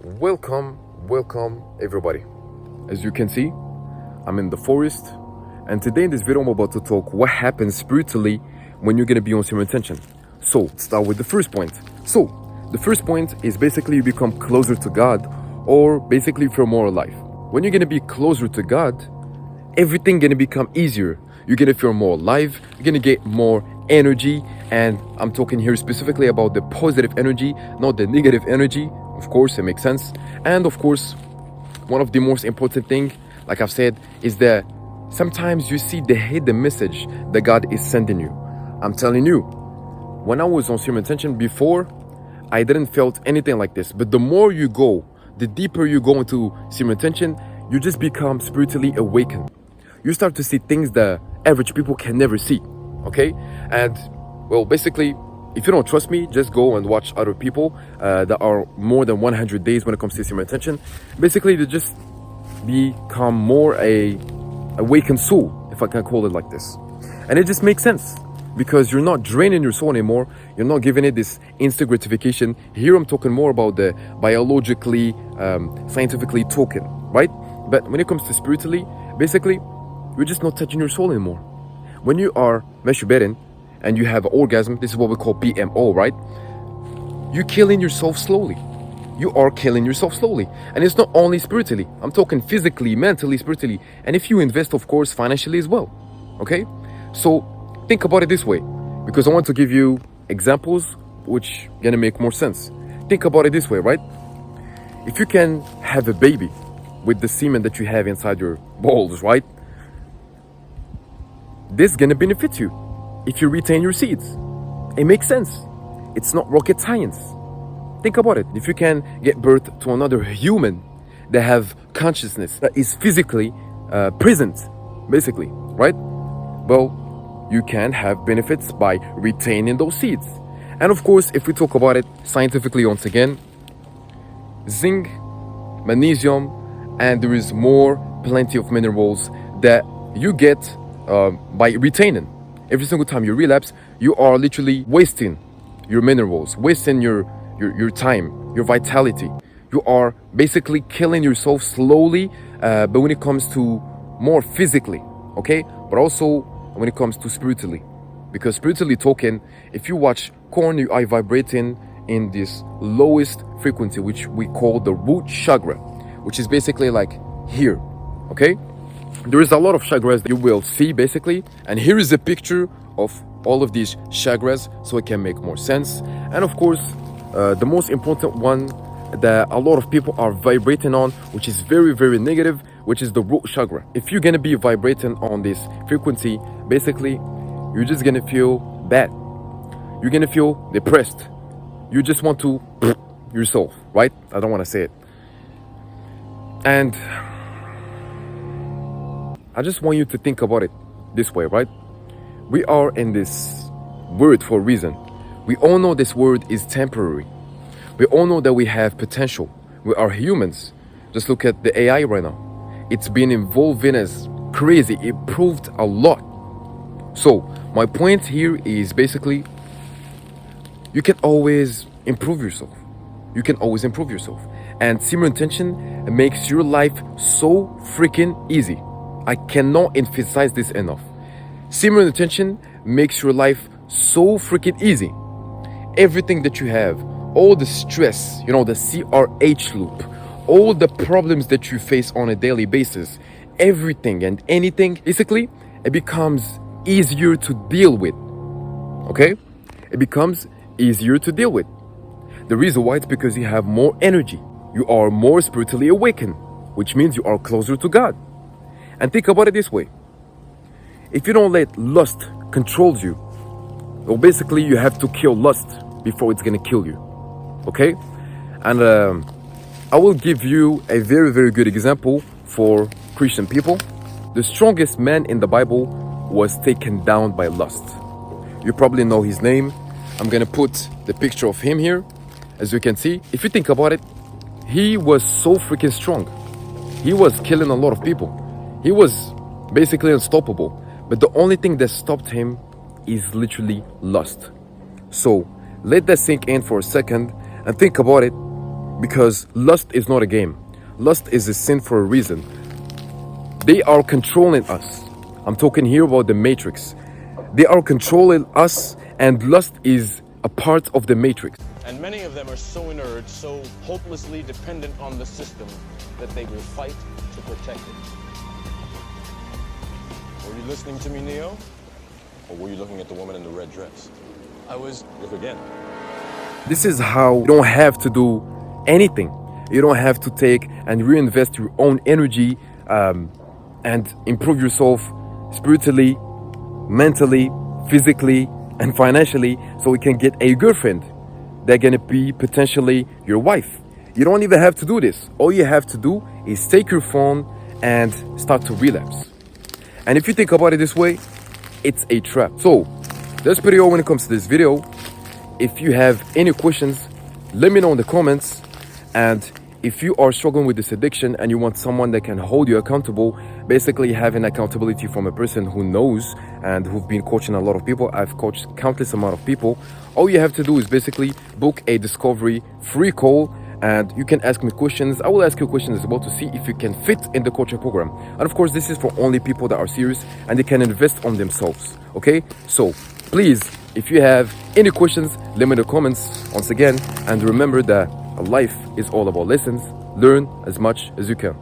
Welcome everybody. As you can see, I'm in the forest, and today in this video I'm about to talk what happens spiritually when you're gonna be on Semen Retention. So let's start with the first point. So the first point is basically you become closer to God, or basically feel more alive. When you're gonna be closer to God, everything gonna become easier. You're gonna feel more alive, you're gonna get more energy, and I'm talking here specifically about the positive energy, not the negative energy. Of course, it makes sense. And of course, one of the most important thing, like I've said, is that sometimes you see the hidden message that God is sending you. I'm telling you, when I was on Semen Retention before, I didn't felt anything like this. But the more you go, the deeper you go into Semen Retention, you just become spiritually awakened. You start to see things that average people can never see, okay? And well, basically, if you don't trust me, just go and watch other people that are more than 100 days when it comes to Semen Retention. Basically, they just become more a awakened soul, if I can call it like this. And it just makes sense because you're not draining your soul anymore. You're not giving it this instant gratification. Here I'm talking more about the biologically, scientifically talking, right? But when it comes to spiritually, basically, you're just not touching your soul anymore. When you are masturbating and you have an orgasm, this is what we call PMO, right? You're killing yourself slowly. You are killing yourself slowly. And it's not only spiritually. I'm talking physically, mentally, spiritually. And if you invest, of course, financially as well. Okay? So think about it this way, because I want to give you examples which are gonna make more sense. Think about it this way, right? If you can have a baby with the semen that you have inside your balls, right? This is gonna benefit you if you retain your seeds. It makes sense. It's not rocket science. Think about it. If you can get birth to another human that have consciousness, that is physically present, basically, right? Well, you can have benefits by retaining those seeds. And of course, if we talk about it scientifically once again, zinc, magnesium, and there is plenty of minerals that you get by retaining. Every single time you relapse, you are literally wasting your minerals, wasting your time, your vitality. You are basically killing yourself slowly, but when it comes to more physically, okay? But also when it comes to spiritually. Because spiritually talking, if you watch corn, you are vibrating in this lowest frequency, which we call the root chakra, which is basically like here, okay? There is a lot of chakras that you will see basically, and here is a picture of all of these chakras so it can make more sense. And of course, the most important one that a lot of people are vibrating on, which is very, very negative, which is the root chakra. If you're gonna be vibrating on this frequency, basically, you're just gonna feel bad. You're gonna feel depressed. You just want to yourself, right? I don't wanna say it. And I just want you to think about it this way, right? We are in this world for a reason. We all know this world is temporary. We all know that we have potential. We are humans. Just look at the AI right now. It's been evolving as crazy. It proved a lot. So my point here is basically, you can always improve yourself. You can always improve yourself. And Semen Retention makes your life so freaking easy. I cannot emphasize this enough. Semen Retention makes your life so freaking easy. Everything that you have, all the stress, the CRH loop, all the problems that you face on a daily basis, everything and anything, basically, it becomes easier to deal with. Okay? It becomes easier to deal with. The reason why is because you have more energy. You are more spiritually awakened, which means you are closer to God. And think about it this way. If you don't let lust control you, well, basically you have to kill lust before it's gonna kill you. Okay? And I will give you a very, very good example for Christian people. The strongest man in the Bible was taken down by lust. You probably know his name. I'm gonna put the picture of him here. As you can see, if you think about it, he was so freaking strong. He was killing a lot of people. He was basically unstoppable. But the only thing that stopped him is literally lust. So let that sink in for a second and think about it, because lust is not a game. Lust is a sin for a reason. They are controlling us. I'm talking here about the matrix. They are controlling us, and lust is a part of the matrix. And many of them are so inert, so hopelessly dependent on the system that they will fight to protect it. Were you listening to me, Neo? Or were you looking at the woman in the red dress? I was. Look again. This is how you don't have to do anything. You don't have to take and reinvest your own energy and improve yourself spiritually, mentally, physically, and financially, so you can get a girlfriend that's gonna be potentially your wife. You don't even have to do this. All you have to do is take your phone and start to relapse. And if you think about it this way, it's a trap. So that's pretty all when it comes to this video. If you have any questions, let me know in the comments. And if you are struggling with this addiction and you want someone that can hold you accountable, basically having accountability from a person who knows and who've been coaching a lot of people, I've coached countless amount of people, all you have to do is basically book a discovery free call, and you can ask me questions. I will ask you questions as well to see if you can fit in the coaching program. And of course, this is for only people that are serious and they can invest on themselves. Okay, so please, if you have any questions, let me in the comments once again. And remember that life is all about lessons. Learn as much as you can.